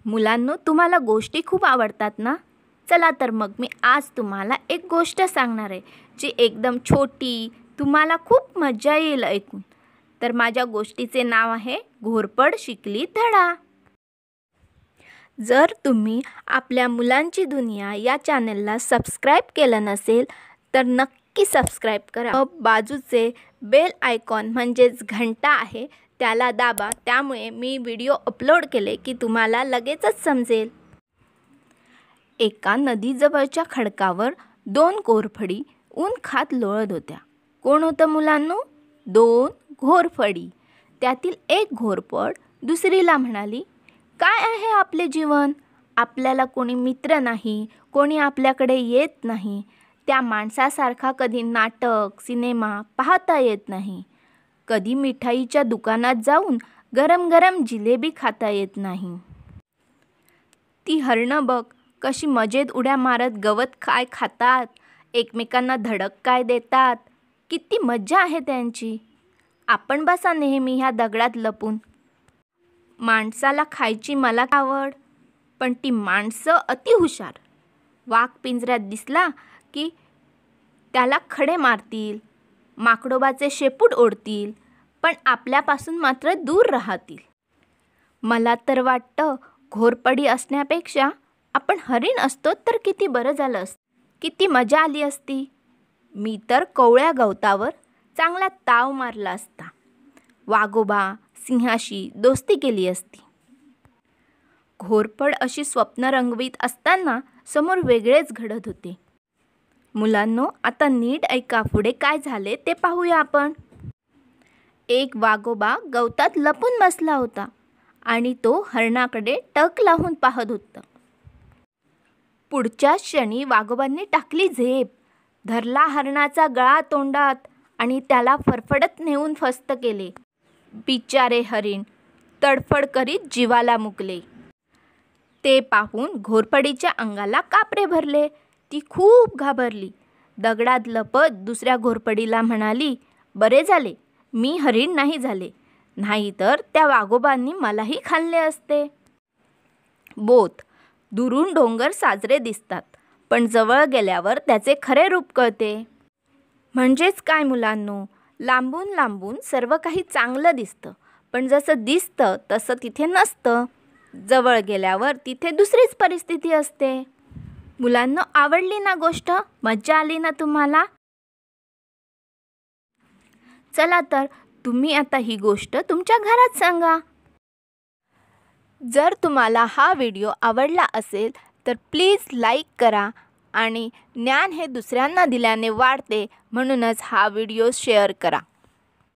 मुलांनो, तुम्हाला गोष्टी खूप आवडतात ना? चला तर मग मी आज तुम्हाला एक गोष्ट सांगणार आहे, जी एकदम छोटी, तुम्हाला खूप मजा येईल ऐकून. तर माझ्या गोष्टीचे नाव आहे घोरपड शिकली धडा. जर तुम्ही आपल्या मुलांची दुनिया या चॅनलला सबस्क्राईब केलं नसेल तर नक्की सबस्क्राईब करा. बाजूचे बेल आयकॉन म्हणजेच घंटा आहे त्याला दाबा, त्यामुळे मी व्हिडिओ अपलोड केले की तुम्हाला लगेचच समजेल. एका नदीजवळच्या खडकावर 2 घोरपडी ऊन खात लोळत होत्या. कोण होतं मुलांनो? 2 घोरपडी. त्यातील एक घोरपड दुसरीला म्हणाली, काय आहे आपले जीवन? आपल्याला कोणी मित्र नाही, कोणी आपल्याकडे येत नाही. त्या माणसासारखा कधी नाटक, सिनेमा पाहता येत नाही. कधी मिठाईच्या दुकानात जाऊन गरम गरम जिलेबी खाता येत नाही. ती हरणं बघ कशी मजेत उड्या मारत गवत काय खातात, एकमेकांना धडक काय देतात. किती मज्जा आहे त्यांची. आपण बसा नेहमी ह्या दगडात लपून. माणसाला खायची मला आवड, पण ती माणसं अति हुशार. वाघ पिंजऱ्यात दिसला की त्याला खडे मारतील, माकडोबाचे शेपूट ओढतील, पण आपल्यापासून मात्र दूर राहतील. मला तर वाटतं घोरपडी असण्यापेक्षा आपण हरीण असतो तर किती बरं झालं असतं. किती मजा आली असती. मी तर कोवळ्या गवतावर चांगला ताव मारला असता. वाघोबा सिंहाशी दोस्ती केली असती. घोरपड अशी स्वप्न रंगवीत असताना समोर वेगळेच घडत होते. मुलांनो, आता नीट ऐका, पुढे काय झाले ते पाहूया आपण. एक वाघोबा गवतात लपून बसला होता आणि तो हरणाकडे टक लावून पाहत होता. पुढच्याच क्षणी वाघोबांनी टाकली झेप, धरला हरणाचा गळा तोंडात आणि त्याला फरफडत नेऊन फस्त केले. बिचारे हरीण तडफड करीत जीवाला मुकले. ते पाहून घोरपडीच्या अंगाला कापरे भरले. ती खूप घाबरली. दगडात लपत दुसऱ्या घोरपडीला म्हणाली, बरे झाले मी हरीण नाही झाले, नाहीतर त्या वाघोबांनी मलाही खाल्ले असते. बोथ, दुरून डोंगर साजरे दिसतात, पण जवळ गेल्यावर त्याचे खरे रूप कळते. म्हणजेच काय मुलांनो, लांबून लांबून सर्व काही चांगलं दिसतं, पण जसं दिसतं तसं तिथे नसतं. जवळ गेल्यावर तिथे दुसरीच परिस्थिती असते. मुलांनो, आवडली ना गोष्ट? मज्जा आली ना तुम्हाला? चला तर तुम्ही आता ही गोष्ट तुमच्या घरात सांगा. जर तुम्हाला हा व्हिडिओ आवडला असेल तर प्लीज लाईक करा आणि ज्ञान हे दुसऱ्यांना दिल्याने वाढते, म्हणूनच हा व्हिडिओ शेअर करा.